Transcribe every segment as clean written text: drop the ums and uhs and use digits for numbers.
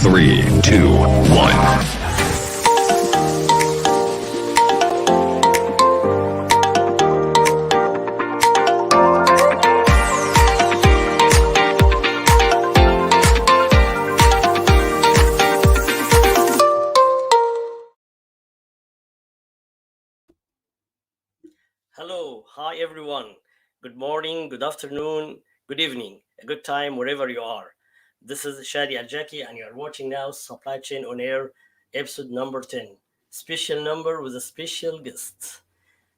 3, 2, 1. Hello, hi everyone. Good morning, good afternoon, good evening, a good time wherever you are. This is Shady Aljacky, and you are watching now Supply Chain on Air, episode number 10. Special number with a special guest.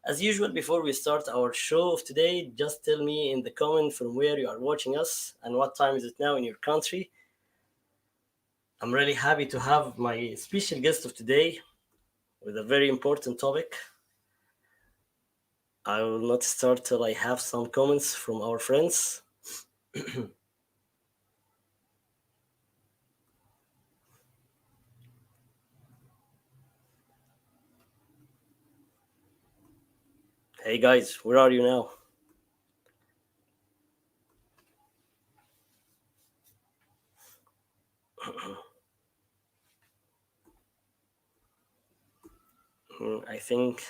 As usual, before we start our show of today, just tell me in the comment from where you are watching us and what time is it now in your country. I'm really happy to have my special guest of today with a very important topic. I will not start till I have some comments from our friends. Hey guys, where are you now? I think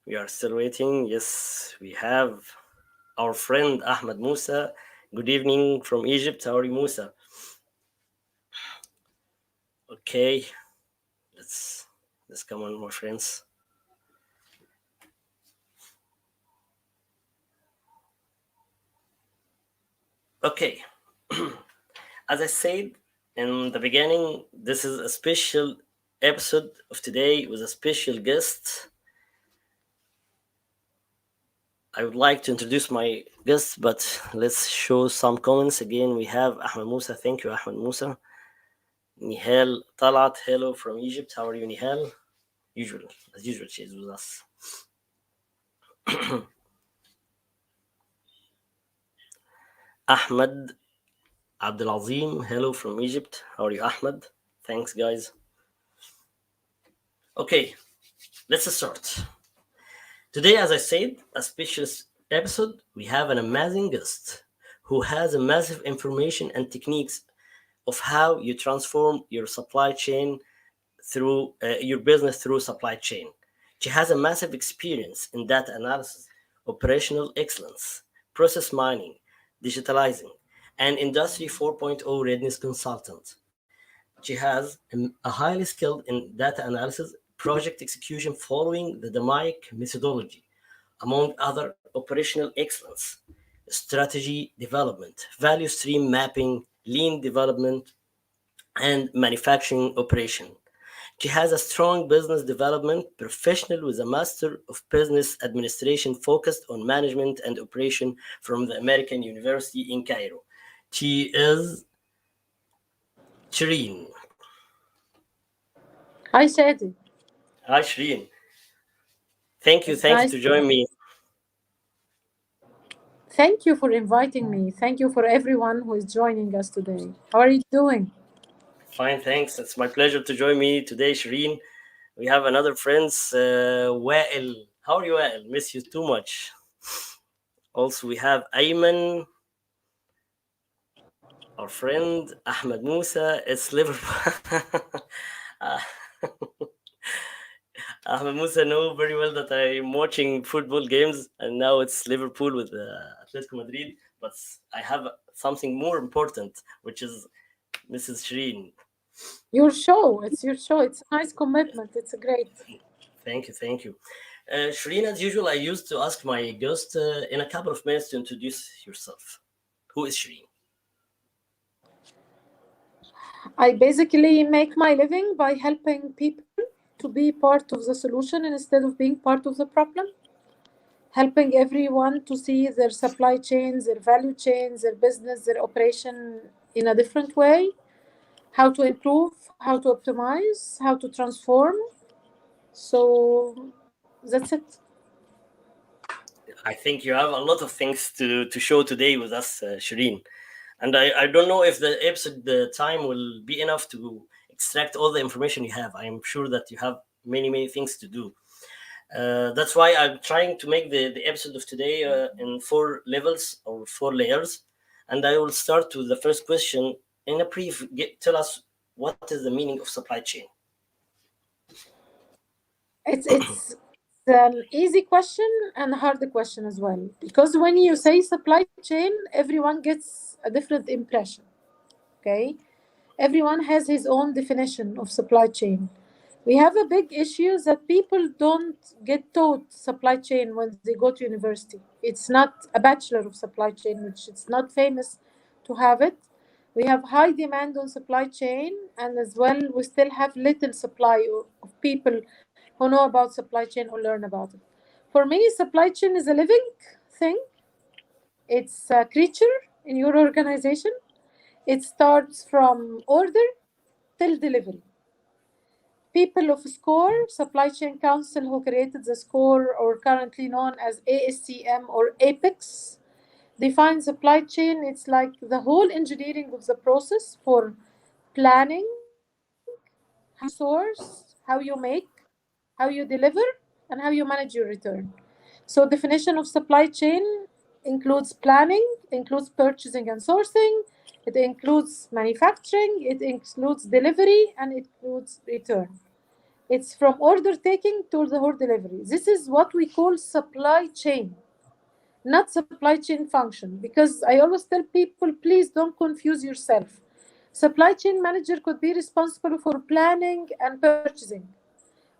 we are still waiting. Yes, we have our friend Ahmed Musa. Good evening from Egypt. How are you, Musa? Okay, let's come on, my friends. Okay, as I said in the beginning, this is a special episode of today with a special guest. I would like to introduce my guest, but let's show some comments. Again, we have Ahmed Musa. Thank you, Ahmed Musa. Nihal Talat, hello from Egypt. How are you, Nihal? As usual, she's with us. Ahmed Abdelazim, hello from Egypt. How are you, Ahmed? Thanks, guys. Okay, let's start. Today, as I said, a special episode. We have an amazing guest who has a massive information and techniques of how you transform your supply chain through your business through supply chain. She has a massive experience in data analysis, operational excellence, process mining, digitalizing, and Industry 4.0 readiness consultant. She has a highly skilled in data analysis, project execution following the 𝑷𝒴 methodology, among other operational excellence, strategy development, value stream mapping, lean development, and manufacturing operation. She has a strong business development professional with a Master of Business Administration focused on management and operation from the American University in Cairo. She is Shireen. Hi, Shady. Hi, Shireen. Thank you It's nice to join me. Thank you for inviting me. Thank you for everyone who is joining us today. How are you doing? Fine, thanks. It's my pleasure to join me today, Shireen. We have another friends, Wael. How are you, Wael? Miss you too much. Also, we have Ayman, our friend Ahmed Musa. It's Liverpool. Ahmed Musa know very well that I'm watching football games, and now it's Liverpool with Atletico Madrid. But I have something more important, which is Mrs. Shireen. Your show. It's your show. It's a nice commitment. It's great. Thank you. Shireen, as usual, I used to ask my guest in a couple of minutes to introduce yourself. Who is Shireen? I basically make my living by helping people to be part of the solution instead of being part of the problem. Helping everyone to see their supply chains, their value chains, their business, their operation in a different way. How to improve, how to optimize, how to transform. So that's it. I think you have a lot of things to show today with us, Shireen. And I don't know if the episode the time will be enough to extract all the information you have. I am sure that you have many things to do. That's why I'm trying to make the episode of today in 4 levels or 4 layers. And I will start with the first question in a brief, tell us what is the meaning of supply chain. It's an easy question and a hard question as well, because when you Yes. say supply chain, everyone gets a different impression. Okay, everyone has his own definition of supply chain. We have a big issue that people don't get taught supply chain when they go to university. It's not a bachelor of supply chain, which it's not famous to have it. We have high demand on supply chain, and as well, we still have little supply of people who know about supply chain or learn about it. For me, supply chain is a living thing. It's a creature in your organization. It starts from order till delivery. People of SCORE, Supply Chain Council, who created the SCORE, or currently known as ASCM or APEX, define supply chain. It's like the whole engineering of the process for planning, how you source, how you make, how you deliver, and how you manage your return. So definition of supply chain includes planning, includes purchasing and sourcing, it includes manufacturing, it includes delivery, and it includes return. It's from order taking to the whole delivery. This is what we call supply chain, not supply chain function. Because I always tell people, please don't confuse yourself. Supply chain manager could be responsible for planning and purchasing.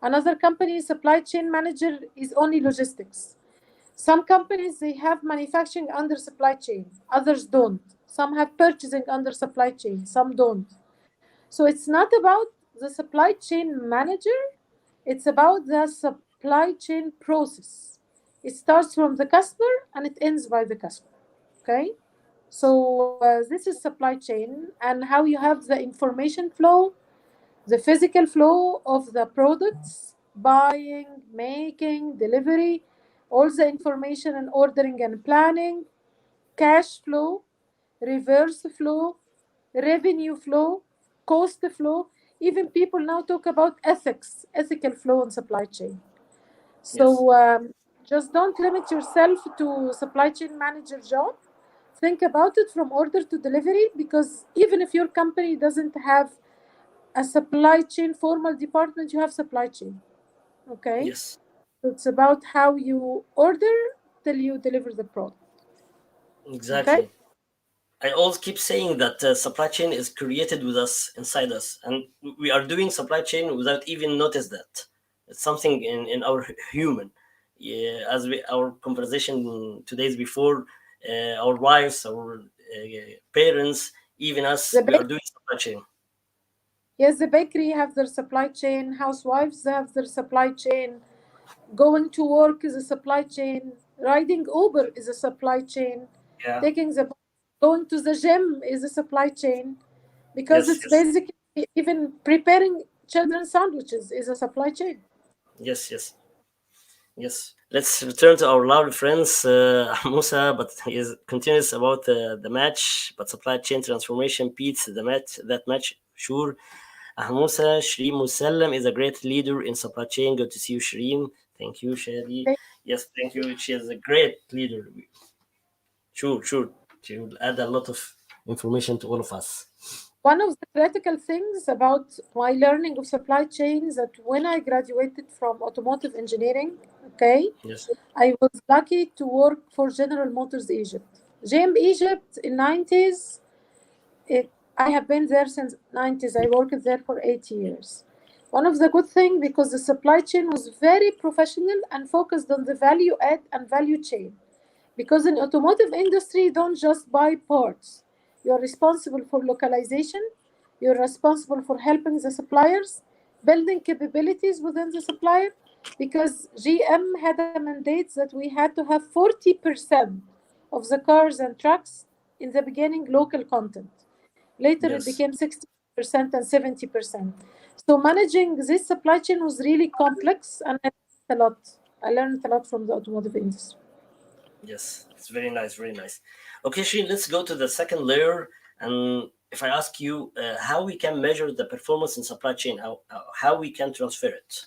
Another company's supply chain manager is only logistics. Some companies, they have manufacturing under supply chain, others don't. Some have purchasing under supply chain, some don't. So it's not about the supply chain manager, it's about the supply chain process. It starts from the customer and it ends by the customer. Okay? So this is supply chain, and how you have the information flow, the physical flow of the products, buying, making, delivery, all the information and ordering and planning, cash flow, reverse flow, revenue flow, cost flow. Even people now talk about ethics, ethical flow and supply chain. Yes. So just don't limit yourself to supply chain manager job. Think about it from order to delivery, because even if your company doesn't have a supply chain formal department, you have supply chain. Okay? Yes. So it's about how you order till you deliver the product. Okay? Exactly. I always keep saying that supply chain is created with us, inside us, and we are doing supply chain without even notice that. It's something in our human. Yeah, as our conversation 2 days before, our wives, our parents, even us, The we are bake, doing supply chain. yes, the bakery have their supply chain, housewives have their supply chain, going to work is a supply chain, riding Uber is a supply chain, Yeah. taking the going to the gym is a supply chain, because Yes. it's Yes. basically even preparing children's sandwiches is a supply chain. Yes. Yes. Yes. Let's return to our lovely friends, Musa, but he is continuous about the match, but supply chain transformation beats the match. That match, sure. Musa, Shereen Mosallam is a great leader in supply chain. Good to see you, Shereen. Thank you, Shady. Okay? Yes, thank you. She is a great leader. Sure, sure. She will add a lot of information to all of us. One of the critical things about my learning of supply chain is that when I graduated from automotive engineering, okay, Yes, I was lucky to work for General Motors Egypt. GM Egypt in 90s, I have been there since 90s. I worked there for 8 years. One of the good things, because the supply chain was very professional and focused on the value add and value chain. Because in automotive industry, you don't just buy parts. You're responsible for localization. You're responsible for helping the suppliers, building capabilities within the supplier. Because GM had a mandate that we had to have 40% of the cars and trucks in the beginning local content. Later it yes, became 60% and 70%. So managing this supply chain was really complex, and I learned a lot. I learned a lot from the automotive industry. yes. It's very nice, very nice. Okay, Shereen, let's go to the second layer. And if I ask you how we can measure the performance in supply chain, how we can transfer it.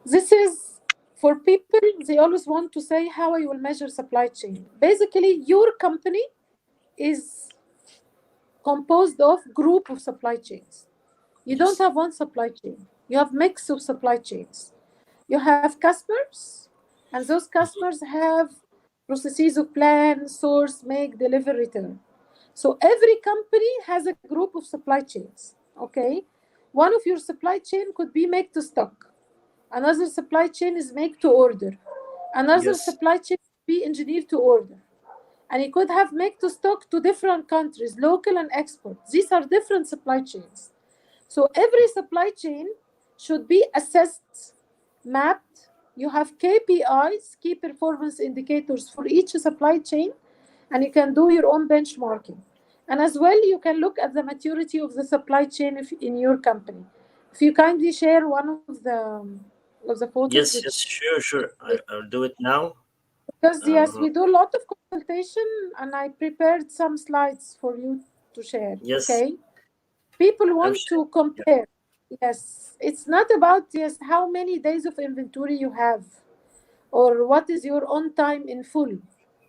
This is for people, they always want to say how I will measure supply chain. Basically, your company is composed of group of supply chains. You don't Yes. have one supply chain. You have mix of supply chains. You have customers, and those customers have processes of plan, source, make, deliver, return. So every company has a group of supply chains. Okay, one of your supply chain could be make to stock. Another supply chain is make to order. Another Yes. supply chain could be engineer to order. And you could have make to stock to different countries, local and export. These are different supply chains. So every supply chain should be assessed, mapped. You have KPIs, key performance indicators for each supply chain, and you can do your own benchmarking. And as well, you can look at the maturity of the supply chain in your company. If you kindly share one of the photos, Yes. Yes. which Sure. I'll do it now. because yes, Uh, we do a lot of consultation, and I prepared some slides for you to share. yes. Okay, people I'm want sure. to compare. Yes, it's not about yes how many days of inventory you have, or what is your on time in full,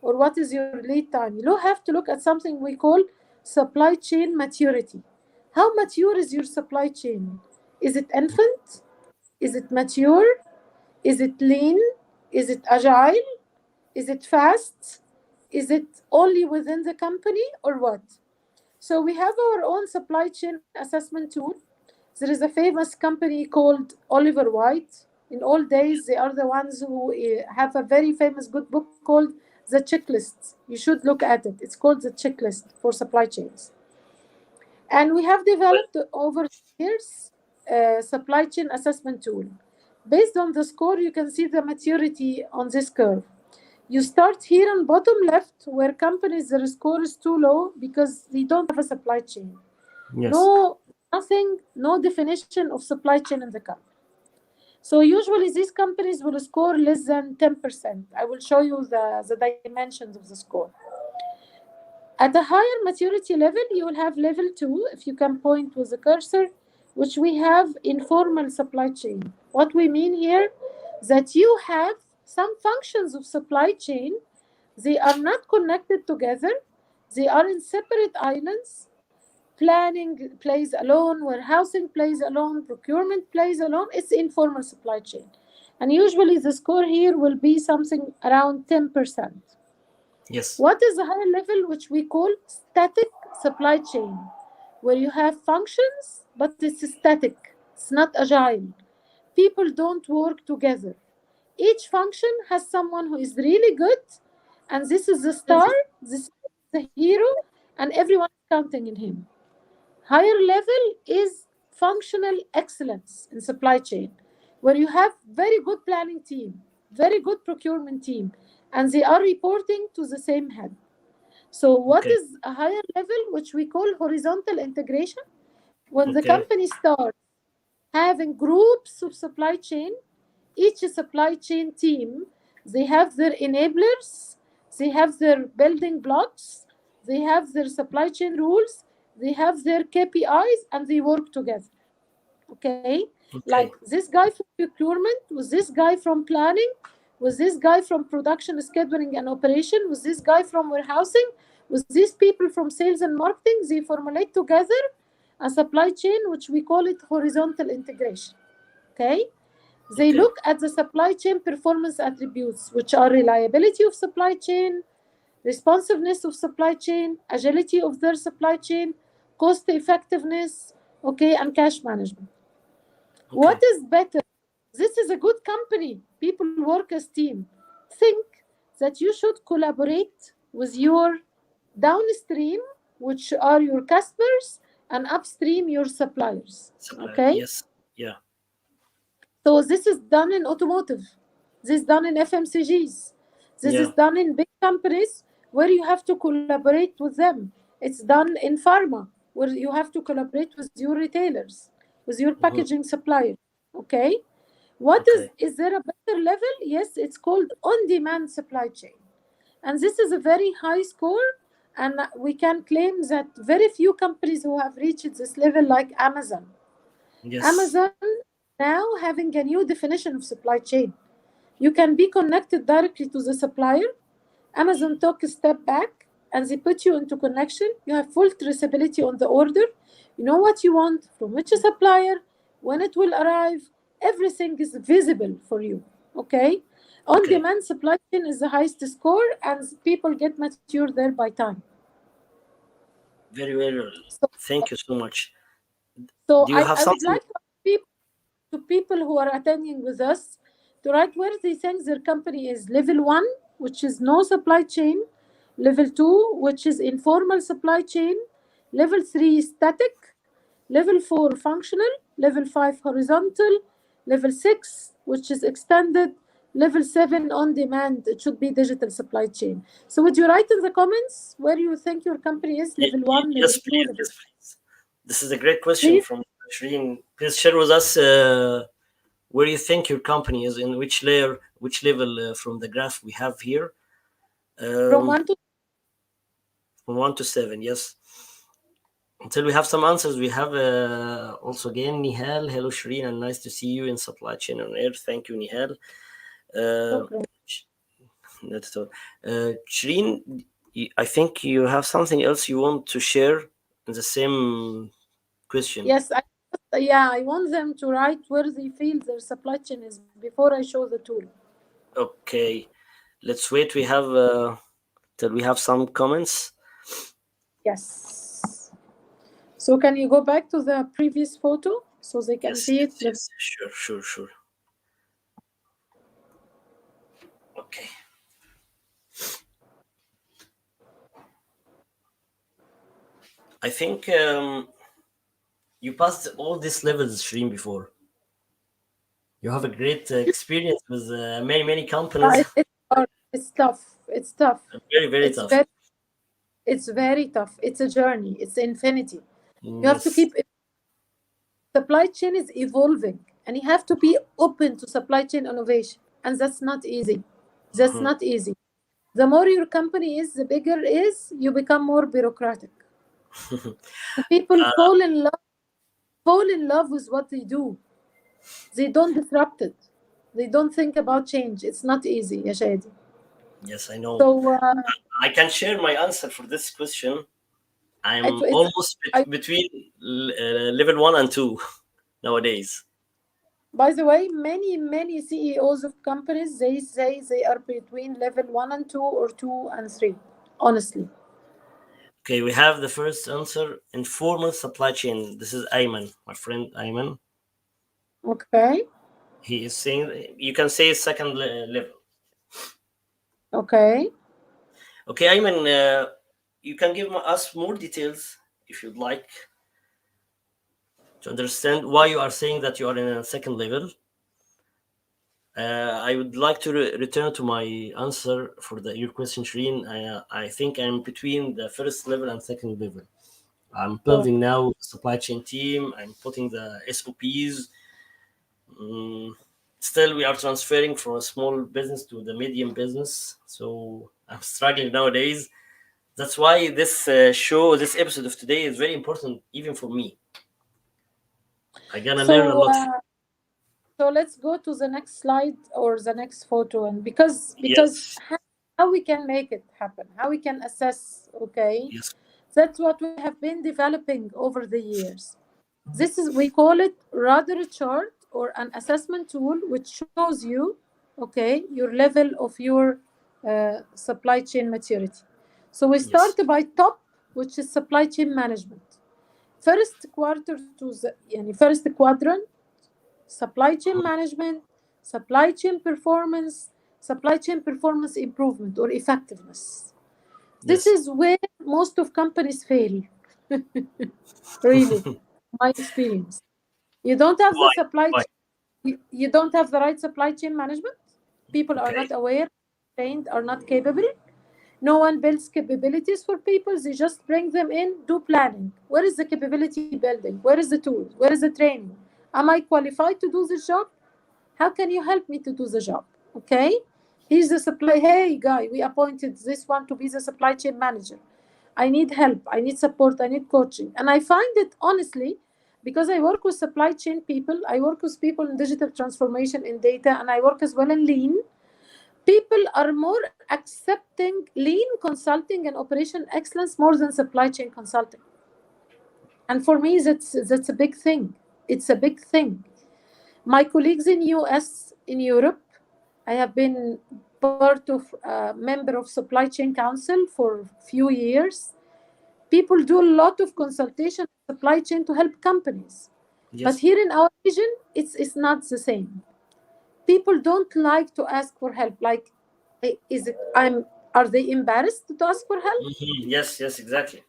or what is your lead time. You have to look at something we call supply chain maturity. How mature is your supply chain? Is it infant? Is it mature? Is it lean? Is it agile? Is it fast? Is it only within the company or what? So we have our own supply chain assessment tool. There is a famous company called Oliver White. In old days, they are the ones who have a very famous good book called The Checklist. You should look at it. It's called The Checklist for supply chains. And we have Well, developed over the years a supply chain assessment tool. Based on the score, you can see the maturity on this curve. You start here on bottom left where companies their score is too low because they don't have a supply chain. yes. No, nothing, no definition of supply chain in the company. So usually these companies will score less than 10%. I will show you the dimensions of the score. At a higher maturity level, you will have level 2, if you can point with the cursor, which we have informal supply chain. What we mean here, that you have some functions of supply chain, they are not connected together, they are in separate islands. Planning plays alone, warehousing plays alone, procurement plays alone. It's informal supply chain. And usually the score here will be something around 10%. Yes. What is the higher level, which we call static supply chain, where you have functions, but it's static, it's not agile. People don't work together. Each function has someone who is really good, and this is the star, this is the hero, and everyone is counting in him. Higher level is functional excellence in supply chain, where you have very good planning team, very good procurement team, and they are reporting to the same head. So what Okay. is a higher level, which we call horizontal integration? When the Okay. company starts having groups of supply chain, each supply chain team, they have their enablers, they have their building blocks, they have their supply chain rules, they have their KPIs, and they work together. Okay, like Okay. this guy from procurement with this guy from planning, with this guy from production scheduling and operation, with this guy from warehousing, with these people from sales and marketing, they formulate together a supply chain, which we call it horizontal integration. Okay, they Okay. look at the supply chain performance attributes, which are reliability of supply chain, responsiveness of supply chain, agility of their supply chain, cost effectiveness, okay, and cash management. What Okay. is better? This is a good company. People work as team. Think that you should collaborate with your downstream, which are your customers, and upstream your suppliers. Supplier. Okay? Yes. Yeah. So this is done in automotive. This is done in FMCGs. This is Yeah. done in big companies where you have to collaborate with them. It's done in pharma where you have to collaborate with your retailers, with your Hmm. packaging suppliers. Okay? What Okay. is there a better level? Yes, it's called on-demand supply chain. And this is a very high score. And we can claim that very few companies who have reached this level, like Amazon. Yes. Amazon now having a new definition of supply chain. You can be connected directly to the supplier. Amazon took a step back. and they put you into connection. You have full traceability on the order. You know what you want, from which supplier, when it will arrive. Everything is visible for you. Okay? On-demand supply chain is the highest score, and people get mature there by time. Very well. So, Thank you so much. so Do you have I would something? like to people who are attending with us to write where they think their company is. Level 1, which is no supply chain. Level 2, which is informal supply chain. Level 3, static. Level 4, functional. Level 5, horizontal. Level 6, which is extended. Level 7, on demand. It should be digital supply chain. So would you write in the comments where you think your company is? Level 1, level Yes, 2, please. level Yes, please. This is a great question 3. from Shireen. Please share with us where you think your company is, in which layer, which level from the graph we have here. From 1 to From 1 to 7, yes. Until we have some answers, we have also again Nihal. Hello, Shireen, and nice to see you in Supply Chain on Air. Thank you, Nihal. Not at all. Shireen, I think you have something else you want to share in the same question. Yes, I want them to write where they feel their supply chain is before I show the tool. Okay, let's wait. We have till we have some comments. Yes. So can you go back to the previous photo so they can see it? Yes, sure. Okay. I think you passed all these levels, Shireen, before. You have a great experience with many companies. It's tough. It's tough. Very it's tough. It's very tough. It's a journey. It's infinity. You have to Yes. keep. Supply chain is evolving, and you have to be open to supply chain innovation, and that's not easy. That's not easy. The more your company is, the bigger it is, you become more bureaucratic. People fall in love with what they do. They don't disrupt it. They don't think about change. It's not easy, ya Shady. Yes, I know. So I can share my answer for this question. I'm almost between level 1 and 2 nowadays. By the way, many CEOs of companies, they say they are between level 1 and 2 or 2 and 3, honestly. Okay, we have the first answer, informal supply chain. This is Ayman, my friend Ayman. Okay. He is saying, you can say second level. Okay. Okay, Ayman, you can give us more details if you'd like to understand why you are saying that you are in a second level. I would like to return to my answer for your question, Shireen. I think I'm between the first level and second level. I'm building now supply chain team. I'm putting the SOPs. Still, we are transferring from a small business to the medium business. So I'm struggling nowadays. That's why this this episode of today is very important, even for me. I'm gonna learn a lot. So let's go to the next slide or the next photo, and because Yes. how we can make it happen, how we can assess. Okay. Yes. That's what we have been developing over the years. We call it rather a chart or an assessment tool, which shows you, okay, your level of your supply chain maturity. So we start by top, which is supply chain management. First quadrant, supply chain management, supply chain performance improvement or effectiveness. This is where most of companies fail. Really, my experience. You don't have the supply chain. You don't have the right supply chain management. People are not aware, trained, are not capable. No one builds capabilities for people. They just bring them in, do planning. Where is the capability building? Where is the tools? Where is the training? Am I qualified to do the job? How can you help me to do the job? Okay. He's the supply. Hey, guy, we appointed this one to be the supply chain manager. I need help. I need support. I need coaching. And I find it, honestly, because I work with supply chain people, I work with people in digital transformation in data, and I work as well in lean. People are more accepting lean consulting and operation excellence more than supply chain consulting. And for me, that's a big thing. It's a big thing. My colleagues in US, in Europe, I have been part of a member of supply chain council for a few years. People do a lot of consultation supply chain to help companies. But Yes. here in our region, it's not the same. People don't like to ask for help. Like, are they embarrassed to ask for help Yes, yes, exactly.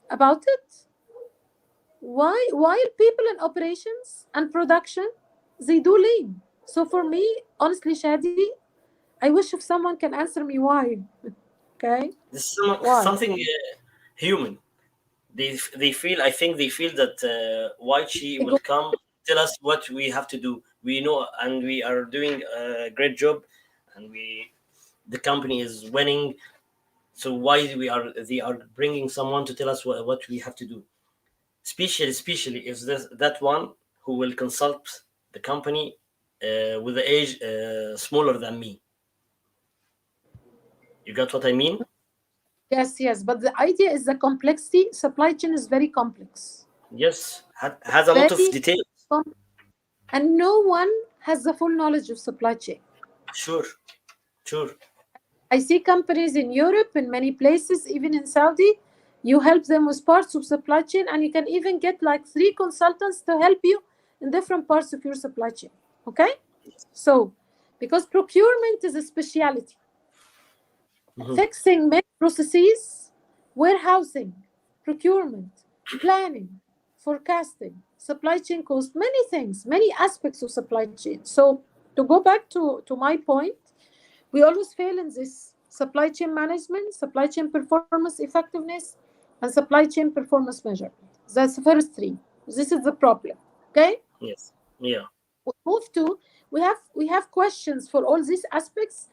about it? Why? While people in operations and production, they do lean. So for me, honestly, Shady, I wish if someone can answer me why. Okay, This is why? something human. They feel. I think they feel that white she will Ego- come tell us what we have to do. We know, and we are doing a great job, and the company is winning. So why they are bringing someone to tell us what we have to do? Especially if that one who will consult the company with the age smaller than me. You got what I mean? Yes, yes. But the idea is the complexity. Supply chain is very complex. Yes, has a lot of Very details. complex. And no one has the full knowledge of supply chain. Sure, sure. I see companies in Europe, in many places, even in Saudi, you help them with parts of supply chain, and you can even get like 3 consultants to help you in different parts of your supply chain. Okay? So, because procurement is a specialty, Mhm. fixing many processes, warehousing, procurement, planning, forecasting, supply chain cost, many things, many aspects of supply chain. So, to go back to my point, we always fail in this supply chain management, supply chain performance effectiveness, and supply chain performance measurement. That's the first 3. This is the problem. Okay? Yes. Yeah. We move to we have questions for all these aspects.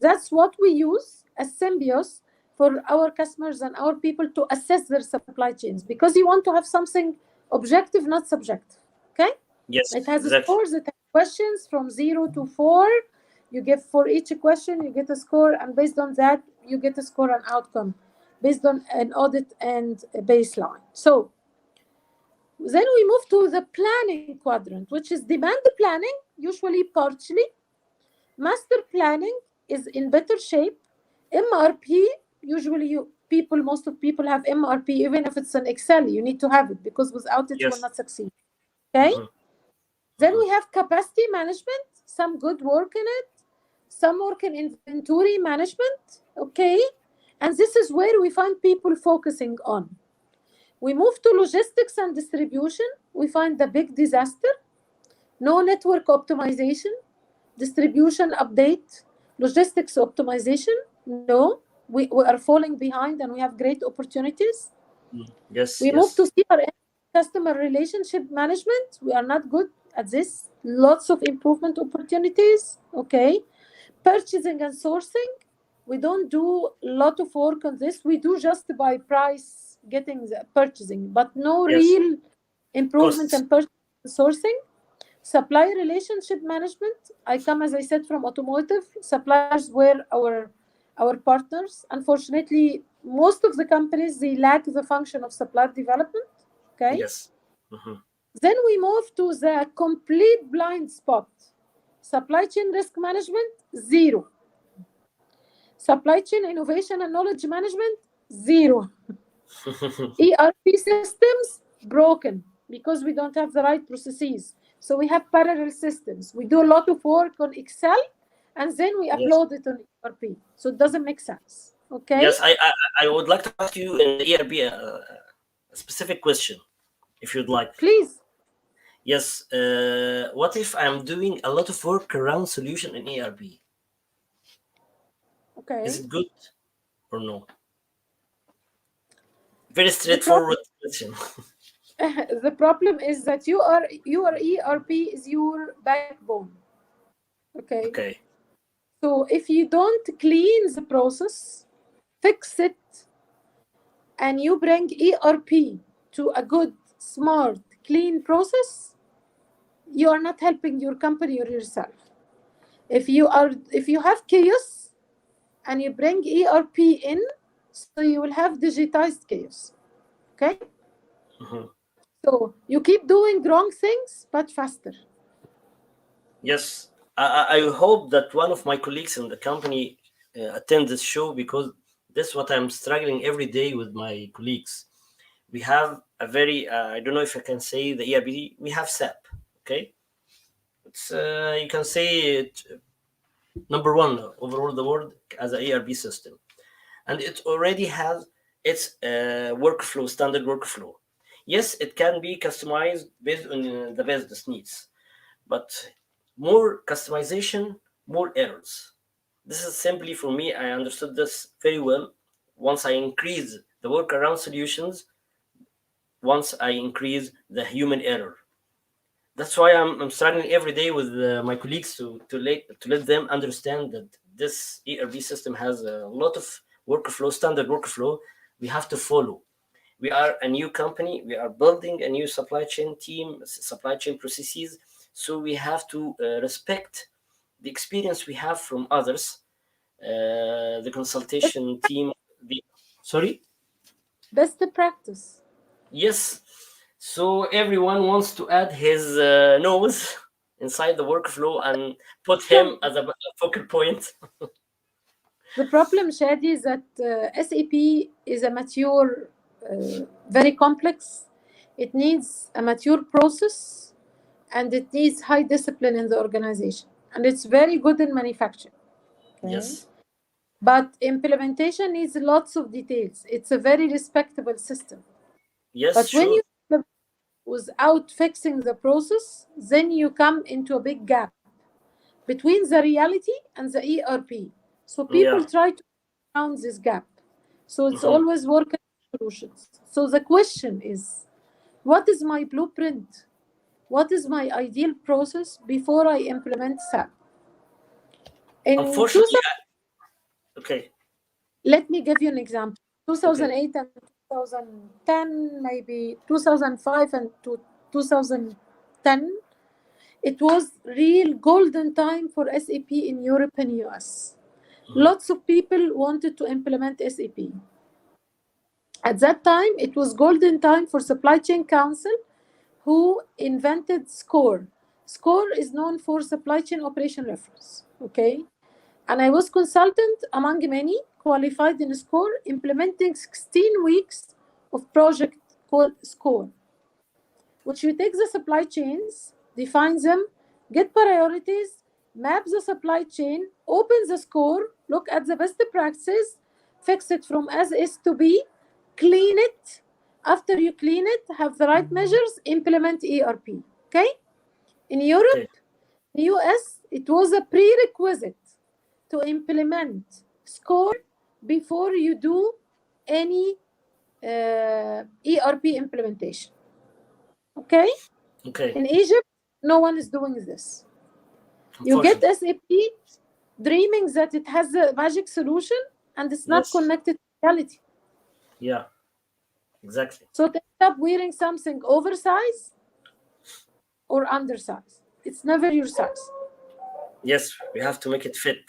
That's what we use as Symbios for our customers and our people to assess their supply chains, because you want to have something objective, not subjective. Okay? Yes. It has Exactly. scores, it has questions from 0 to 4. You give for each question, you get a score, and based on that, you get a score and outcome based on an audit and a baseline. So then we move to the planning quadrant, which is demand planning, usually partially. Master planning is in better shape. MRP, usually most of people have MRP, even if it's an Excel, you need to have it because without it, you will Yes. not succeed. Okay? Mhm. Then Mhm. we have capacity management, some good work in it, some work in inventory management. Okay? And this is where we find people focusing on. We move to logistics and distribution. We find the big disaster. No network optimization, distribution update, logistics optimization. No, we are falling behind and we have great opportunities. Yes. We move to Yes. CRM, customer relationship management. We are not good at this. Lots of improvement opportunities. Okay. Purchasing and sourcing. We don't do a lot of work on this. We do just by price getting the purchasing, but no Yes. real improvement Costs. in purchasing and sourcing. Supply relationship management. I come, as I said, from automotive. Suppliers were our partners. Unfortunately, most of the companies, they lack the function of supplier development. Okay. Yes. Mhm. Then we move to the complete blind spot. Supply chain risk management, 0. Supply chain innovation and knowledge management, 0. ERP systems, broken because we don't have the right processes. So we have parallel systems. We do a lot of work on Excel and then we Yes. upload it on ERP. So it doesn't make sense. Okay? Yes. I would like to ask you in the ERB a specific question, if you'd like. Please. Yes. What if I'm doing a lot of work around solution in ERB? Is Okay. it good or no? Very The straightforward problem question. the problem is that your ERP is your backbone. Okay. Okay. So if you don't clean the process, fix it, and you bring ERP to a good, smart, clean process, you are not helping your company or yourself. If you have chaos and you bring ERP in, so you will have digitized chaos. Okay? Mhm. So you keep doing wrong things, but faster. Yes, I hope that one of my colleagues in the company attend this show, because this is what I'm struggling every day with my colleagues. We have a very I don't know if I can say the ERP. We have SAP. Okay, it's you can say it number one overall the world as a ERP system, and it already has its workflow, standard workflow. Yes, it can be customized based on the business needs, but more customization, more errors. This is simply for me, I understood this very well. Once I increase the workaround solutions, once I increase the human error. That's why I'm struggling every day with my colleagues to let them understand that this ERP system has a lot of workflow, standard workflow we have to follow. We are a new company. We are building a new supply chain team, supply chain processes. So we have to respect the experience we have from others, the consultation team. Sorry? Best practice. Yes. So everyone wants to add his nose inside the workflow and put him as a focal point. The problem, Shady, is that SAP is a mature, very complex. It needs a mature process, and it needs high discipline in the organization. And it's very good in manufacturing. Okay. Yes. But implementation needs lots of details. It's a very respectable system. Yes, But when sure. you implement without fixing the process, then you come into a big gap between the reality and the ERP. So people Yeah. try to round this gap. So it's Mhm. always working solutions. So the question is, what is my blueprint? What is my ideal process before I implement SAP? In Unfortunately, 2000, okay. let me give you an example. Okay. 2008 and 2010, maybe 2005 and 2010, it was real golden time for SAP in Europe and US. Mhm. Lots of people wanted to implement SAP. At that time, it was golden time for Supply Chain Council, who invented SCORE. SCORE is known for Supply Chain Operation Reference. Okay, and I was consultant among many qualified in SCORE, implementing 16 weeks of project called SCORE, which you take the supply chains, define them, get priorities, map the supply chain, open the score, look at the best practices, fix it from as is to be, clean it. After you clean it, have the right measures, implement ERP. Okay? In Okay. Europe, the US, it was a prerequisite to implement score before you do any ERP implementation. Okay? Okay. In Egypt, no one is doing this. You get Unfortunately. SAP dreaming that it has a magic solution, and it's not Yes. connected to reality. Yeah. Exactly. So they end up wearing something oversized or undersized. It's never your size. Yes, we have to make it fit.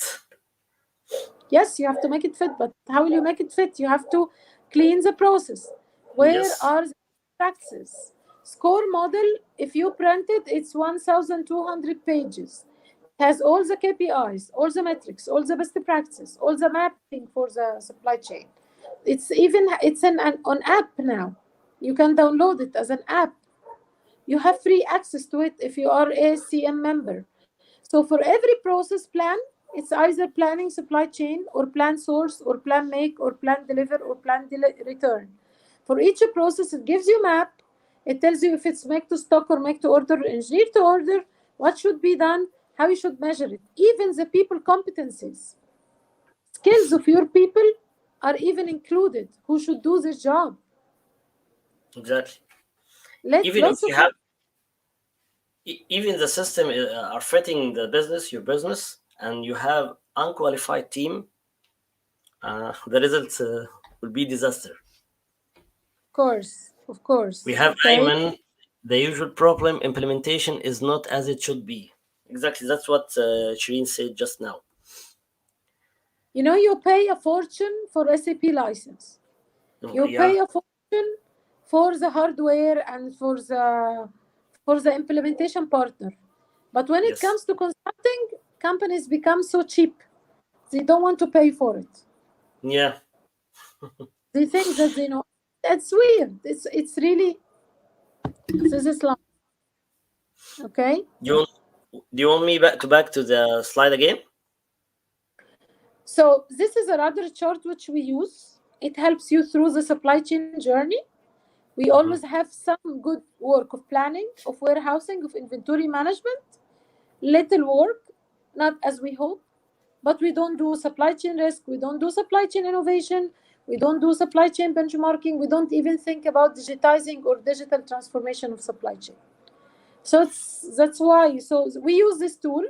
Yes, you have to make it fit, but how will you make it fit? You have to clean the process. Where Yes. are the practices? Score model, if you print it, it's 1,200 pages. It has all the KPIs, all the metrics, all the best practices, all the mapping for the supply chain. It's an app now. You can download it as an app. You have free access to it if you are a CM member. So for every process plan, it's either planning supply chain or plan source or plan make or plan deliver or plan return. For each process, it gives you map. It tells you if it's make to stock or make to order, engineer to order, what should be done, how you should measure it. Even the people competencies, skills of your people are even included. Who should do this job? Exactly. Let Even if lots of you have, even the system are fitting the business, your business, and you have unqualified team, the result will be disaster. of course, We have okay. Ayman. The usual problem: implementation is not as it should be. Exactly. That's what Shireen said just now. You pay a fortune for SAP license. You pay a fortune for the hardware and for the implementation partner. But when it comes to consulting, companies become so cheap. They don't want to pay for it. Yeah. They think that they know. That's weird. It's really, this is like, okay. Do you want me back to the slide again? So this is another chart which we use. It helps you through the supply chain journey. We always have some good work of planning, of warehousing, of inventory management, little work, not as we hope, but we don't do supply chain risk, we don't do supply chain innovation, we don't do supply chain benchmarking, we don't even think about digitizing or digital transformation of supply chain. So that's why. So we use this tool,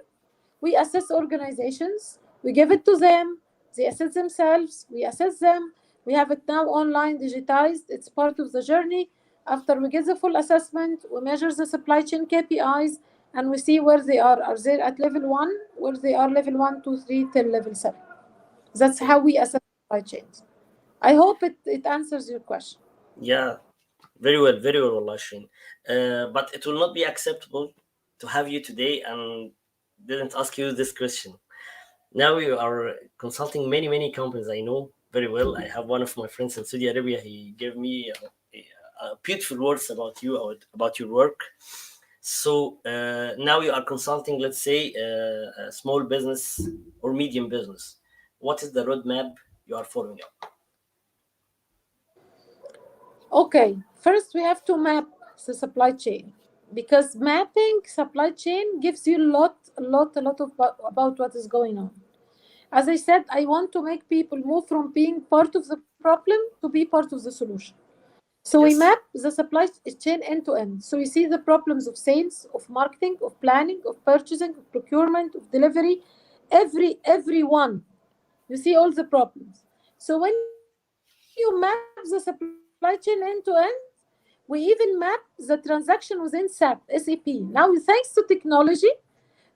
we assess organizations, we give it to them, they assess themselves, we assess them. We have it now online, digitized. It's part of the journey. After we get the full assessment, we measure the supply chain KPIs, and we see where they are. Are they at level 1? Where they are level 1, 2, 3, till level 7. That's how we assess supply chains. I hope it answers your question. Yeah, very well, Wallah, Shireen. But it will not be acceptable to have you today and didn't ask you this question. Now you are consulting many companies. I know very well. I have one of my friends in Saudi Arabia. He gave me beautiful words about you, about your work. So now you are consulting, let's say, a small business or medium business. What is the roadmap you are following up? Okay, first we have to map the supply chain, because mapping supply chain gives you a lot of about what is going on. As I said, I want to make people move from being part of the problem to be part of the solution. So we map the supply chain end to end. So we see the problems of sales, of marketing, of planning, of purchasing, of procurement, of delivery, everyone. You see all the problems. So when you map the supply chain end to end, we even map the transaction within SAP. Now, thanks to technology,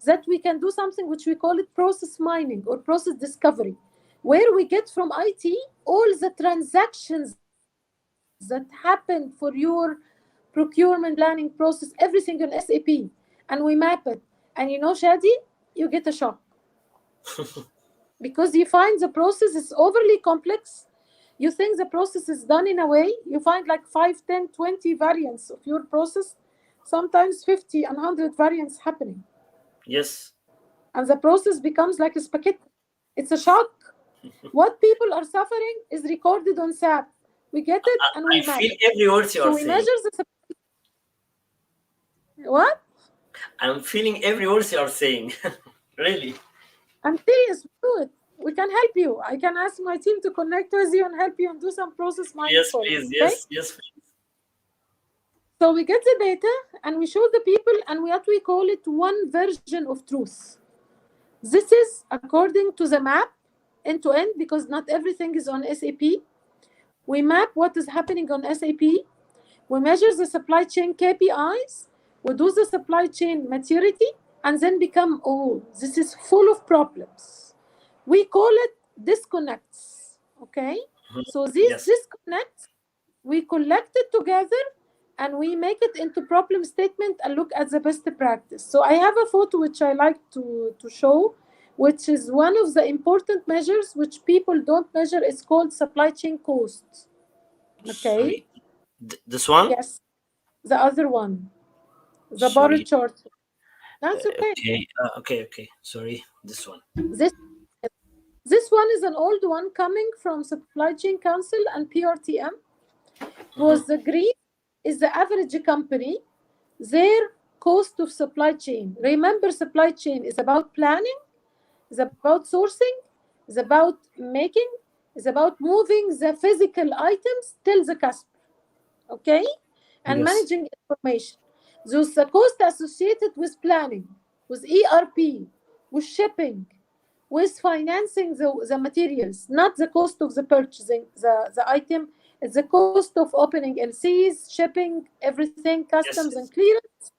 that we can do something which we call it process mining or process discovery, where we get from IT all the transactions that happened for your procurement planning process, everything on SAP, and we map it. And Shady, you get a shock. Because you find the process is overly complex. You think the process is done in a way, you find like 5, 10, 20 variants of your process, sometimes 50 and 100 variants happening. Yes. And the process becomes like a spaghetti. It's a shock. What people are suffering is recorded on SAP. We get it and we map it. Every word you are we saying. Measure the what? I'm feeling every word you are saying. Really. I'm serious. Do it. We can help you. I can ask my team to connect with you and help you and do some process mining for you. Yes, please. Yes, please. So we get the data and we show the people, and what we call it one version of truth. This is according to the map, end to end, because not everything is on SAP. We map what is happening on SAP. We measure the supply chain KPIs. We do the supply chain maturity, and then become, this is full of problems. We call it disconnects. Okay? So these disconnects, we collect it together and we make it into problem statement and look at the best practice. So I have a photo which I like to show, which is one of the important measures which people don't measure. It's called supply chain cost. Okay? Sorry. This one? Yes. The other one. The bar chart. That's okay. Okay. Sorry. This one. This one is an old one coming from Supply Chain Council and PRTM. Was the green is the average company, their cost of supply chain. Remember, supply chain is about planning, is about sourcing, is about making, is about moving the physical items till the customer. Okay? And managing information. Those the cost associated with planning, with ERP, with shipping, with financing the materials, not the cost of the purchasing the item. It's the cost of opening LCs, shipping, everything, customs and clearance.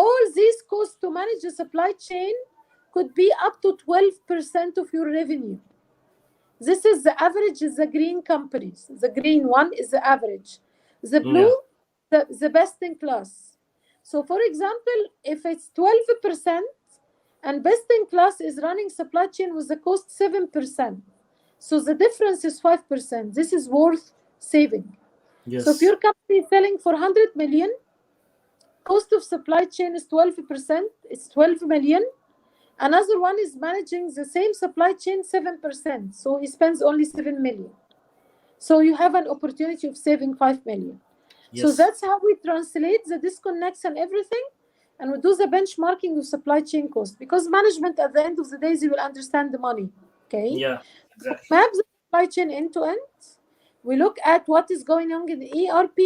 all these costs to manage the supply chain could be up to 12% of your revenue. This is the average, is the green companies. The green one is the average. The blue, the best in class. So for example, if it's 12% and best in class is running supply chain with the cost 7%, so the difference is 5%. This is worth saving. Yes. So if your company is selling for 100 million, cost of supply chain is 12%, it's 12 million. Another one is managing the same supply chain 7%, so he spends only 7 million. So you have an opportunity of saving 5 million. Yes. So that's how we translate the disconnects and everything, and we do the benchmarking of supply chain cost, because management at the end of the day, they will understand the money. Okay. Yeah, exactly. Map the supply chain end to end. We look at what is going on in the ERP.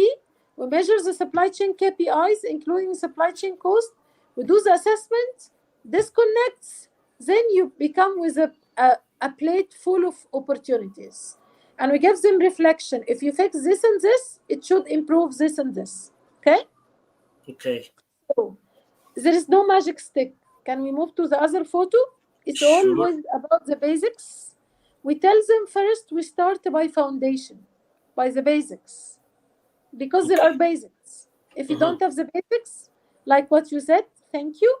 We measure the supply chain KPIs, including supply chain cost. We do the assessment, disconnects. Then you become with a plate full of opportunities. And we give them reflection. If you fix this and this, it should improve this and this. Okay? Okay. So there is no magic stick. Can we move to the other photo? It's Sure. always about the basics. We tell them first we start by foundation, by the basics, because there are basics. If you don't have the basics, like what you said, thank you.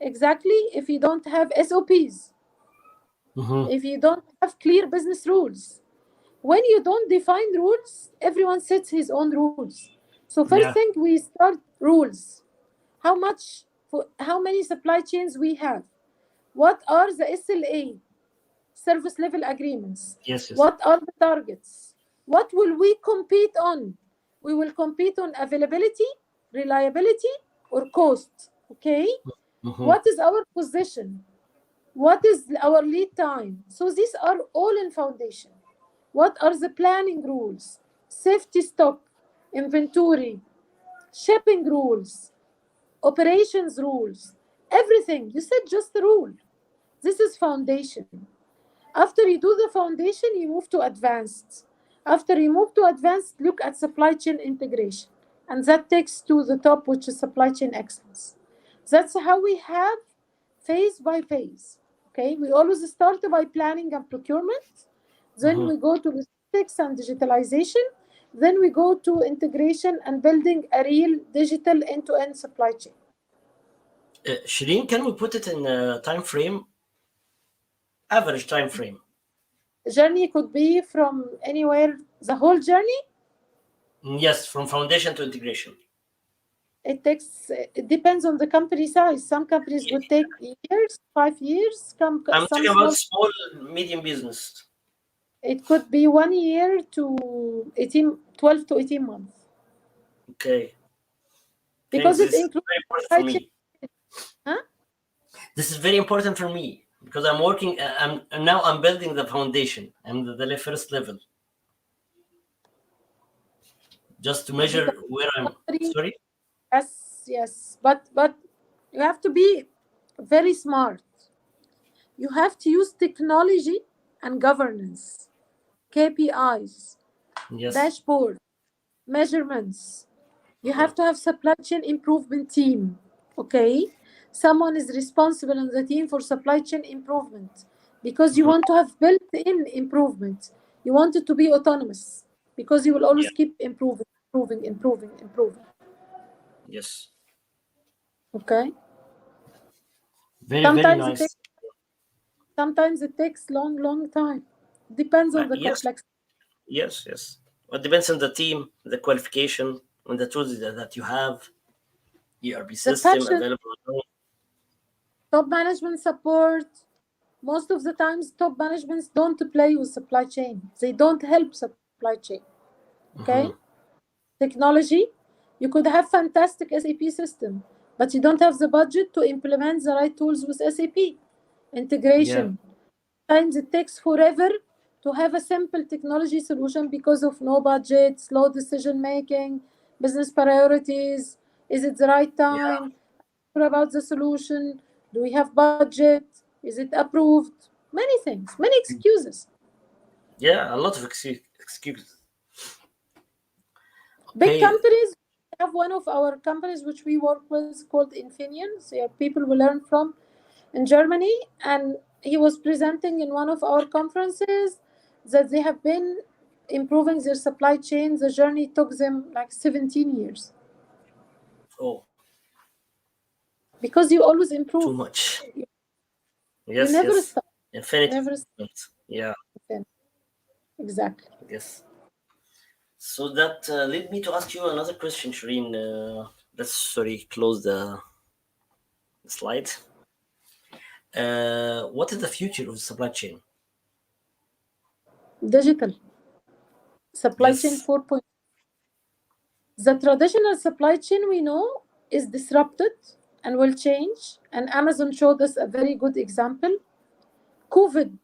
Exactly. If you don't have SOPs, if you don't have clear business rules, when you don't define rules, everyone sets his own rules. So first thing, we start rules. How many supply chains we have? What are the SLA, service level agreements? Yes. What are the targets? What will we compete on? We will compete on availability, reliability, or cost. Okay? What is our position? What is our lead time? So these are all in foundation. What are the planning rules? Safety stock, inventory, shipping rules, operations rules, everything. You said just the rule. This is foundation. After you do the foundation, you move to advanced. After you move to advanced, look at supply chain integration. And that takes to the top, which is supply chain excellence. That's how we have phase by phase. Okay, we always start by planning and procurement. Then we go to logistics and digitalization. Then we go to integration and building a real digital end-to-end supply chain. Shireen, can we put it in a time frame? Average time frame. Journey could be from anywhere, the whole journey? Yes, from foundation to integration. It depends on the company size. Some companies would take years, 5 years. I'm talking about small, medium business. It could be 1 year to 12 to 18 months. Okay. Because it includes for me. Huh? This is very important for me because I'm working. I'm building the foundation. I'm the first level. Just to measure where I'm. Sorry. Yes, but you have to be very smart. You have to use technology and governance, KPIs, dashboard, measurements. You have to have supply chain improvement team. Okay, someone is responsible on the team for supply chain improvement because you want to have built-in improvement. You want it to be autonomous because you will always keep improving. Yes. Okay. Very nice. Sometimes it takes long time. Depends on the complexity. Yes. It depends on the team, the qualification, on the tools that you have, ERP system available. Top management support. Most of the times, top managements don't play with supply chain. They don't help supply chain. Okay? Technology. You could have fantastic SAP system, but you don't have the budget to implement the right tools with SAP. Integration. Sometimes it takes forever to have a simple technology solution because of no budget, slow decision making, business priorities. Is it the right time? What about the solution? Do we have budget? Is it approved? Many things, many excuses. Yeah, a lot of excuses. Big companies have one of our companies which we work with called Infineon. So people we learn from in Germany, and he was presenting in one of our conferences that they have been improving their supply chain. The journey took them like 17 years. Oh, because you always improve. too much. You Yes, never yes. stop. Infinite. Never stop. Yeah, Exactly. yes. So that led me to ask you another question, Shireen. Let's close the slide. What is the future of the supply chain? Digital supply chain Yes. 4.0. The traditional supply chain we know is disrupted and will change. And Amazon showed us a very good example. COVID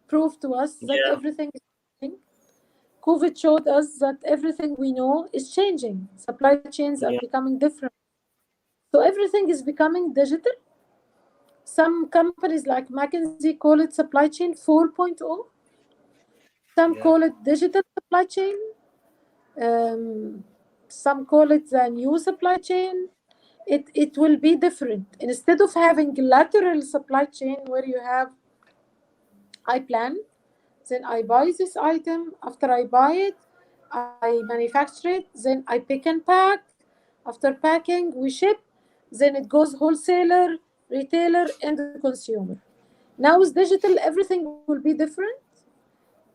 proved to us that Yeah. everything is changing. COVID showed us that everything we know is changing. Supply chains are Yeah. becoming different. So everything is becoming digital. Some companies like McKinsey call it supply chain 4.0. Some Yeah. call it digital supply chain. Some call it the new supply chain. It will be different. Instead of having lateral supply chain where you have, I plan, then I buy this item. After I buy it, I manufacture it. Then I pick and pack. After packing, we ship. Then it goes wholesaler, retailer, and the consumer. Now with digital, everything will be different.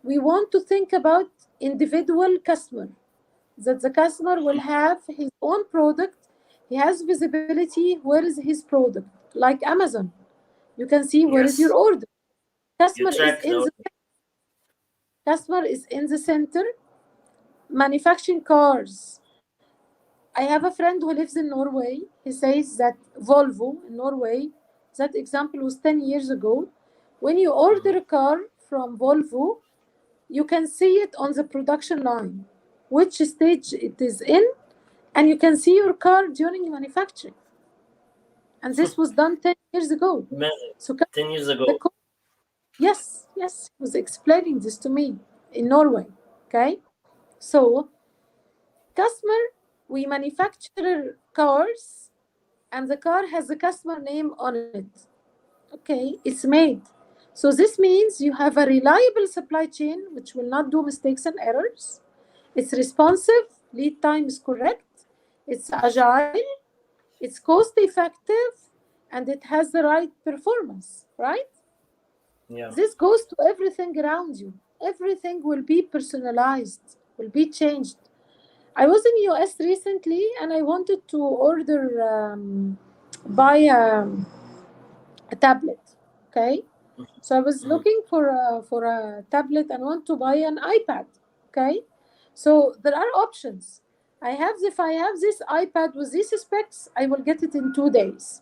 We want to think about individual customer, that the customer will have his own product. He has visibility. Where is his product? Like Amazon, you can see where is your Yes. order. You Customer is track in the. the customer is in the center. Manufacturing cars. I have a friend who lives in Norway. He says that Volvo in Norway, that example was 10 years ago. When you order a car from Volvo, you can see it on the production line, which stage it is in, and you can see your car during manufacturing. And this was done 10 years ago. Amazing. So 10 years the ago. yes, yes, he was explaining this to me in Norway. Okay, so customer, we manufacture cars, and the car has the customer name on it. Okay, it's made. So this means you have a reliable supply chain which will not do mistakes and errors. It's responsive, lead time is correct, it's agile, it's cost effective, and it has the right performance, right? Yeah. This goes to everything around you. Everything will be personalized, will be changed. I was in US recently and I wanted to buy a tablet. Okay, so I was looking for a tablet and want to buy an iPad. Okay, so there are options. If I have this iPad with these specs, I will get it in 2 days.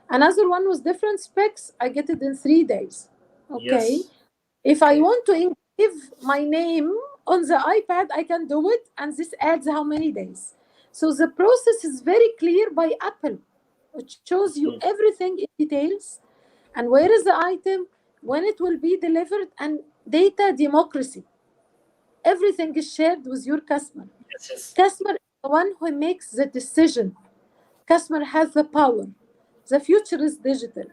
Another one with different specs, I get it in 3 days. Okay, Yes. if I Okay. want to give my name on the iPad, I can do it, and this adds how many days. So the process is very clear by Apple. It shows you everything in details, and where is the item, when it will be delivered, and data democracy. Everything is shared with your customer. Yes. Yes. Customer is the one who makes the decision. Customer has the power. The future is digital.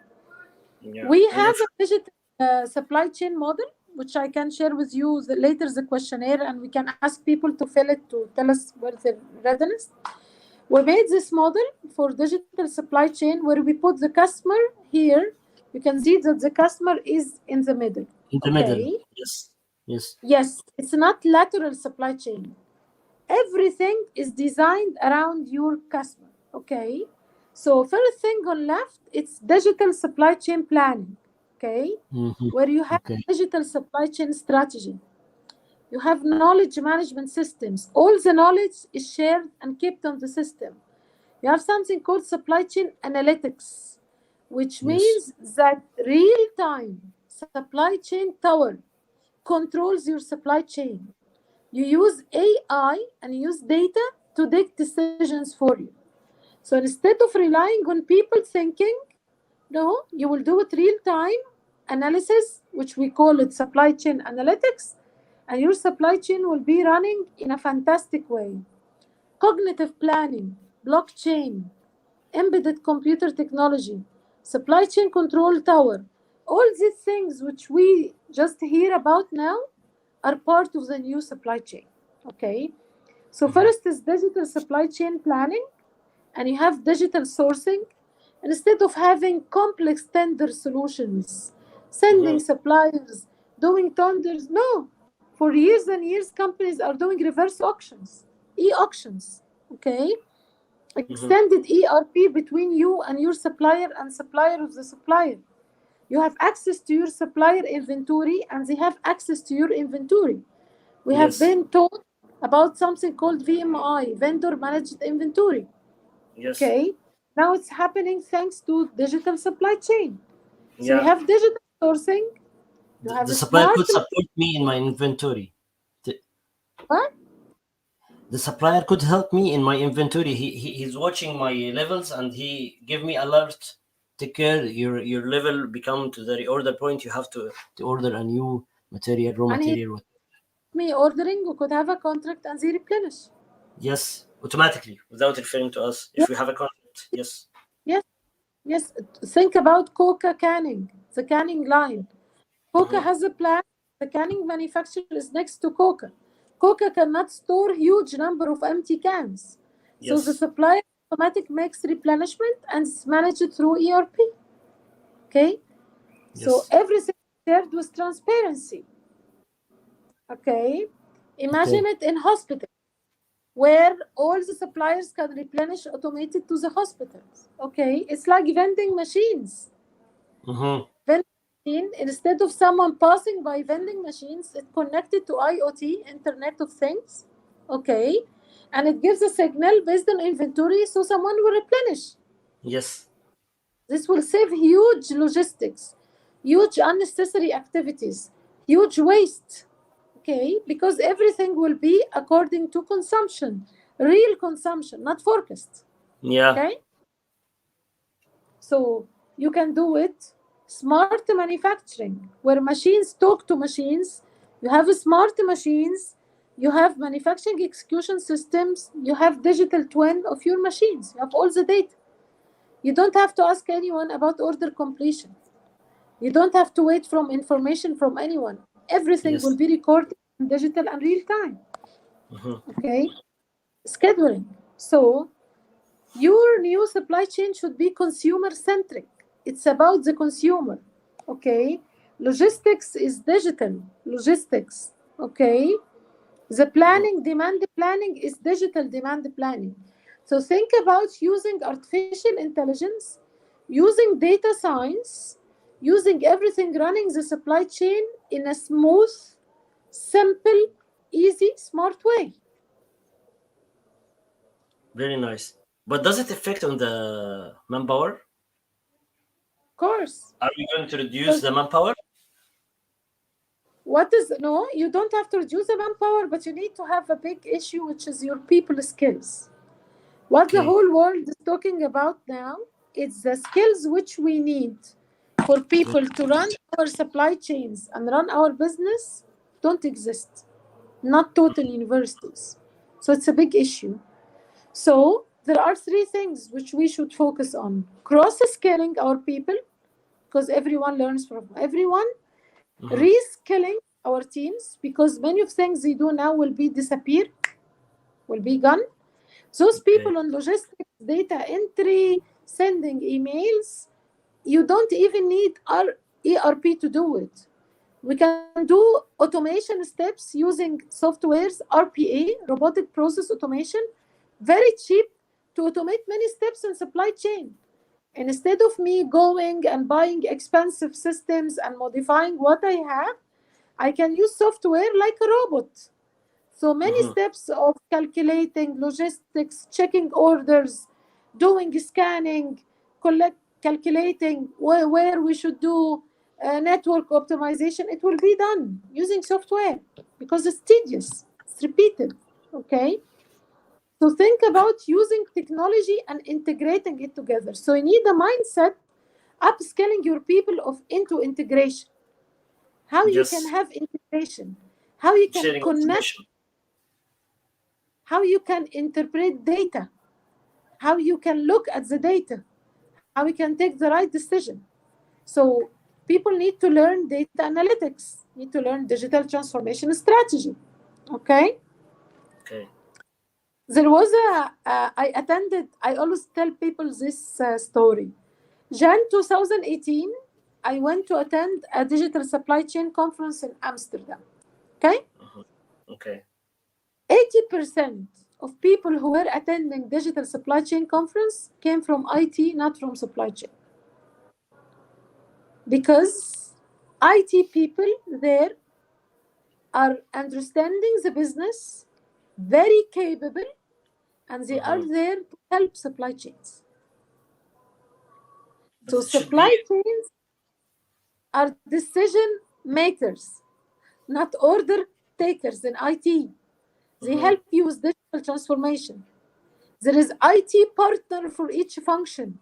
Yeah. We And have a digital supply chain model, which I can share with you later, the questionnaire, and we can ask people to fill it to tell us where their readiness. We made this model for digital supply chain where we put the customer here. You can see that the customer is in the middle. in the middle. Okay. Yes. Yes. Yes, it's not lateral supply chain. Everything is designed around your customer. Okay. So first thing on left, it's digital supply chain planning. Okay. Where you have Okay. digital supply chain strategy. You have knowledge management systems. All the knowledge is shared and kept on the system. You have something called supply chain analytics, which Yes. means that real-time supply chain tower controls your supply chain. You use AI and use data to make decisions for you. So instead of relying on people thinking, no, you will do it real-time analysis, which we call it supply chain analytics, and your supply chain will be running in a fantastic way. cognitive planning, blockchain, embedded computer technology, supply chain control tower. All these things which we just hear about now are part of the new supply chain. Okay. So first is digital supply chain planning, and you have digital sourcing. Instead of having complex tender solutions, sending suppliers, doing tenders, no. For years and years, companies are doing reverse auctions, e-auctions. Okay. Extended ERP between you and your supplier and supplier of the supplier. You have access to your supplier inventory and they have access to your inventory. We have Yes. been taught about something called VMI, vendor managed inventory. Yes. Okay. Now it's happening thanks to digital supply chain. So you Yeah. have digital sourcing, you have The a supplier smart could support me in my inventory. what? The supplier could help me in my inventory. He's watching my levels and he give me alert. Take care, your level become to the reorder point. You have to order a new material, raw And he material. me ordering, we could have a contract and they replenish. Yes, automatically without referring to us. If Yes, we have a contract, yes. yes, yes. Think about Coca canning, the canning line. Coca has a plan. The canning manufacturer is next to Coca. Coca cannot store huge number of empty cans. So the Yes. supplier automatic makes replenishment and it's managed through ERP. Okay? So Yes. everything shared with transparency. Okay? Imagine Okay. it in hospital where all the suppliers can replenish automated to the hospitals. Okay? It's like vending machines. Vending machine, instead of someone passing by vending machines, it's connected to IoT, Internet of Things. Okay. And it gives a signal based on inventory so someone will replenish. Yes. This will save huge logistics, huge unnecessary activities, huge waste. Okay. Because everything will be according to consumption, real consumption, not forecast. Yeah. Okay. So you can do it. Smart manufacturing, where machines talk to machines. You have smart machines. You have manufacturing execution systems. You have digital twin of your machines. You have all the data. You don't have to ask anyone about order completion. You don't have to wait from information from anyone. Everything will Yes. be recorded in digital and real time. Okay. Scheduling. So your new supply chain should be consumer centric. It's about the consumer. Okay. Logistics is digital logistics. Okay. The demand planning is digital demand planning. So think about using artificial intelligence, using data science, using everything running the supply chain in a smooth, simple, easy, smart way. Very nice. But does it affect on the manpower? Of course. Are we going to reduce Because the manpower? what is no, you don't have to reduce the manpower, but you need to have a big issue, which is your people skills. What the Okay. whole world is talking about now is the skills which we need for people to run our supply chains and run our business don't exist. Not taught in universities. So it's a big issue. So there are three things which we should focus on. Cross-skilling our people, because everyone learns from everyone. Reskilling our teams, because many of things they do now will be disappear, will be gone. Those Okay. people on logistics, data entry, sending emails, you don't even need our ERP to do it. We can do automation steps using softwares, RPA, robotic process automation, very cheap to automate many steps in supply chain. Instead of me going and buying expensive systems and modifying what I have, I can use software like a robot. So many steps of calculating logistics, checking orders, doing scanning, calculating where we should do network optimization, it will be done using software because it's tedious, it's repeated. Okay. So think about using technology and integrating it together. So you need a mindset, upskilling your people of into integration. How you can Just have integration, how you can sharing connect, information. how you can interpret data, how you can look at the data, how you can take the right decision. So people need to learn data analytics, need to learn digital transformation strategy. Okay. Okay. There was I always tell people this story. Jan 2018, I went to attend a digital supply chain conference in Amsterdam. Okay. Okay. 80% of people who were attending digital supply chain conference came from IT, not from supply chain. Because IT people there are understanding the business, very capable, and they are there to help supply chains. But So it should be. supply chains are decision makers, not order takers in IT. They help you with digital transformation. There is IT partner for each function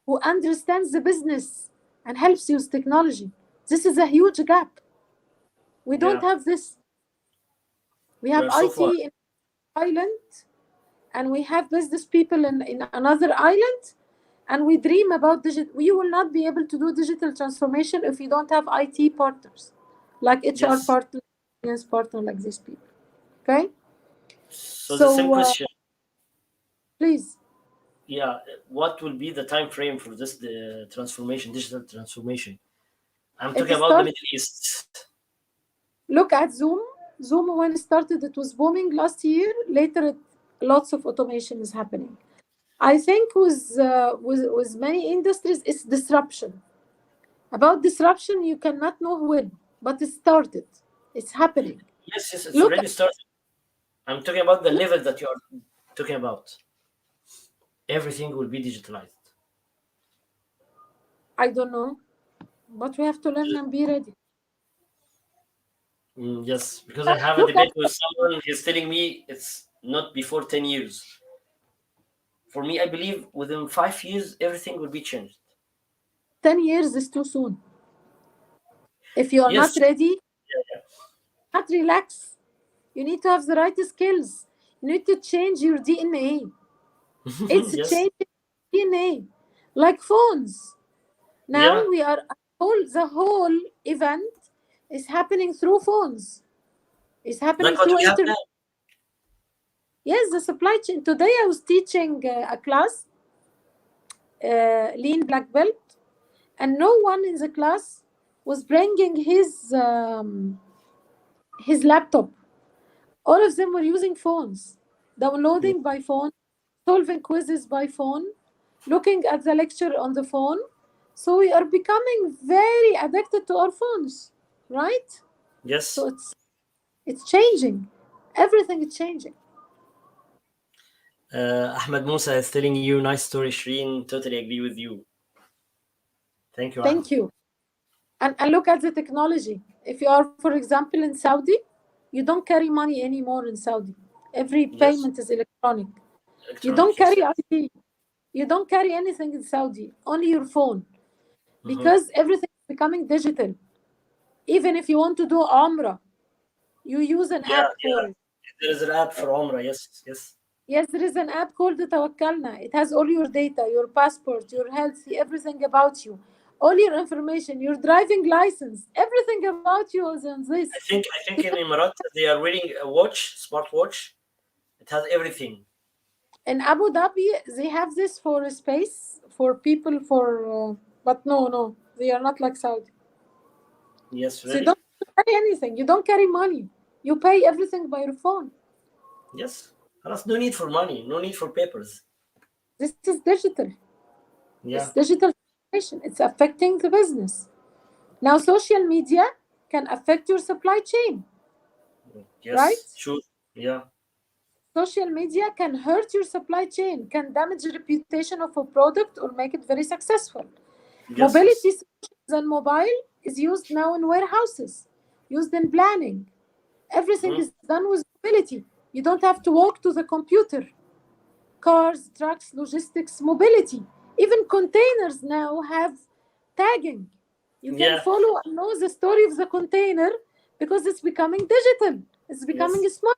who understands the business and helps you with technology. This is a huge gap. We don't have this. We We have are so IT far. in island, and we have business people in another island, and we dream about digital. We will not be able to do digital transformation if you don't have IT partners, like HR Yes. partner, finance partner, like these people. Okay? So the same So question. please. Yeah. What will be the time frame for this the transformation, digital transformation? I'm It talking about the starts. Middle East. Look at Zoom. Zoom, when it started, it was booming last year. Later, lots of automation is happening. I think with many industries, it's disruption. About disruption, you cannot know when, but it started. It's happening. Yes, yes, it's Look, already started. I'm talking about the level that you are talking about. Everything will be digitalized. I don't know, but we have to learn and be ready. Yes, because I have a Look at debate with someone. He's telling me it's not before 10 years. For me, I believe within 5 years, everything will be changed. 10 years is too soon. If you are not Yes, ready, not relax. You need to have the right skills. You need to change your DNA. It's yes, changing DNA, like phones. Now yeah. we are the whole event is happening through phones. It's happening Like what through we have now. internet. Yes, the supply chain. Today I was teaching a class, lean black belt, and no one in the class was bringing his laptop. All of them were using phones, downloading by phone, solving quizzes by phone, looking at the lecture on the phone. So we are becoming very addicted to our phones, right? So Yes. it's changing. Everything is changing. Ahmed Musa is telling you nice story, Shereen. Totally agree with you. Thank you, Thank Ahmed. you. And look at the technology. If you are, for example, in Saudi, you don't carry money anymore in Saudi. Every Yes, payment is electronic. You don't electronic. Yes, carry yes. ID. You don't carry anything in Saudi, only your phone, Mm-hmm. because everything is becoming digital. Even if you want to do Umrah, you use an Yeah, app for yeah. it. There is an app for Omra. Yes, yes. Yes, there is an app called 𝑷𝒴 It has all your data, your passport, your health, everything about you, all your information, your driving license, everything about you is on this. I think in Emirates they are wearing a watch, smartwatch. It has everything. In Abu Dhabi, they have this for space for people but no, they are not like Saudi. Yes, So you really. don't carry anything. You don't carry money. You pay everything by your phone. Yes. There's no need for money. No need for papers. This is digital. It's Yeah. digital transformation. It's affecting the business. Now, social media can affect your supply chain, right? Yes. Sure. Yeah. Social media can hurt your supply chain, can damage the reputation of a product or make it very successful. Yes. Mobility Yes. solutions and mobile is used now in warehouses, used in planning. Everything Mhm. is done with mobility. You don't have to walk to the computer. Cars, trucks, logistics, mobility. Even containers now have tagging. You can Yeah. follow and know the story of the container because it's becoming digital. It's becoming Yes. smart.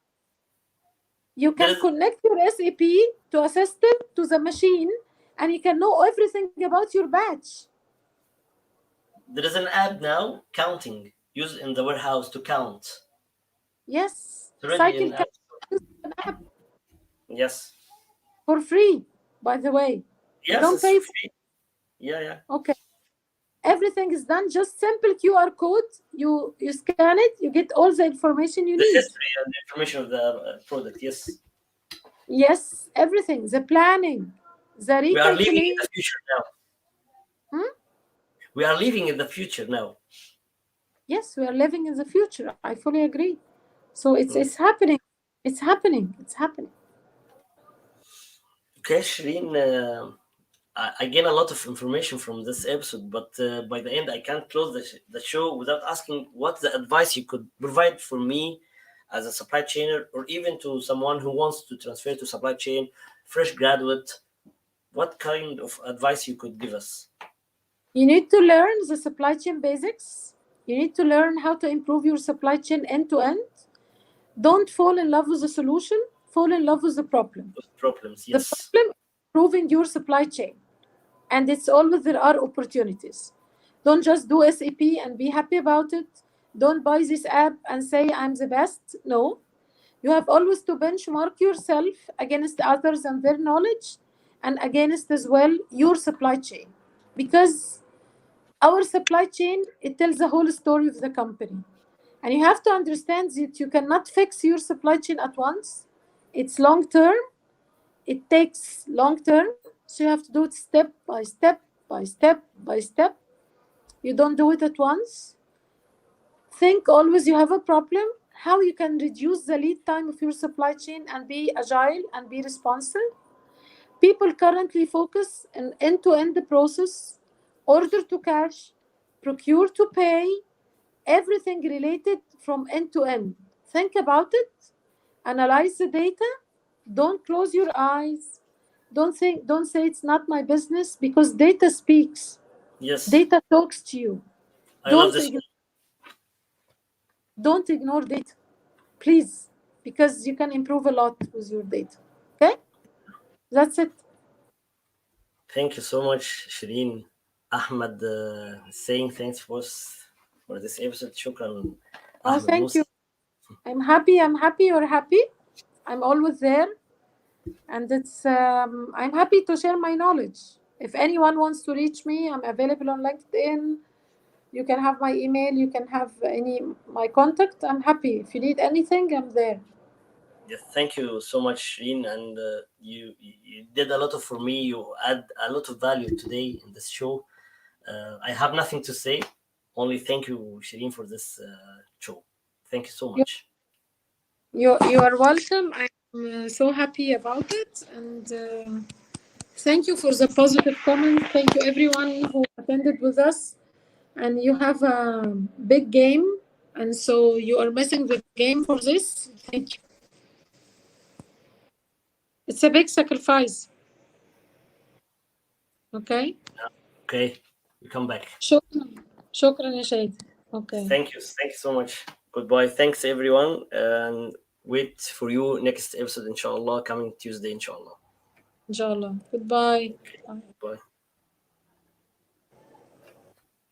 You can connect your SAP to a system, to the machine, and you can know everything about your batch. There is an app now counting, used in the warehouse to count. Yes, It's already cycle in app. app Yes. for free, by the way. You Yes, don't it's pay for free. Yeah. Okay. Everything is done, just simple QR code. You scan it, you get all the information you The need. history and the information of the product. Yes. Yes, everything. The planning, the We are living in recalculation. the future now. Hmm? We are living in the future now. Yes, we are living in the future. I fully agree. So it's happening. It's happening. It's happening. Okay, Shireen, I gain a lot of information from this episode, but by the end, I can't close the show without asking what the advice you could provide for me as a supply chainer, or even to someone who wants to transfer to supply chain, fresh graduate. What kind of advice you could give us? You need to learn the supply chain basics. You need to learn how to improve your supply chain end to end. Don't fall in love with the solution, fall in love with the problem. Those problems, The yes. problem is improving your supply chain. And it's always there are opportunities. Don't just do SAP and be happy about it. Don't buy this app and say I'm the best. No. You have always to benchmark yourself against others and their knowledge, and against as well your supply chain. Because our supply chain, it tells the whole story of the company. And you have to understand that you cannot fix your supply chain at once. It's long term. It takes long term. So you have to do it step by step by step by step. You don't do it at once. Think always you have a problem, how you can reduce the lead time of your supply chain and be agile and be responsive. People currently focus on end-to-end process, order to cash, procure to pay, everything related from end to end. Think about it, analyze the data, don't close your eyes, don't say it's not my business, because data speaks. Yes, Data talks to you. I love Don't this. ignore, don't ignore data, please, because you can improve a lot with your data. Okay? That's it. Thank you so much, Shireen. Ahmed saying thanks for us for this episode. Shukran, Oh, Ahmed thank Musa. you. I'm happy. I'm happy. You're happy. I'm always there. And I'm happy to share my knowledge. If anyone wants to reach me, I'm available on LinkedIn. You can have my email. You can have my contact. I'm happy. If you need anything, I'm there. Yeah, thank you so much, Shireen, and you did a lot of for me. You add a lot of value today in this show. I have nothing to say. Only thank you, Shireen, for this show. Thank you so You, much. you are welcome. I'm so happy about it. And thank you for the positive comments. Thank you, everyone who attended with us. And you have a big game. And so you are missing the game for this. Thank you. It's a big sacrifice. Okay. Okay, you come back. شكرا. شكرا يا شادي. Okay. Thank you so much. Goodbye. Thanks everyone, and wait for you next episode, inshallah, coming Tuesday, inshallah. إن شاء الله. Goodbye. Bye.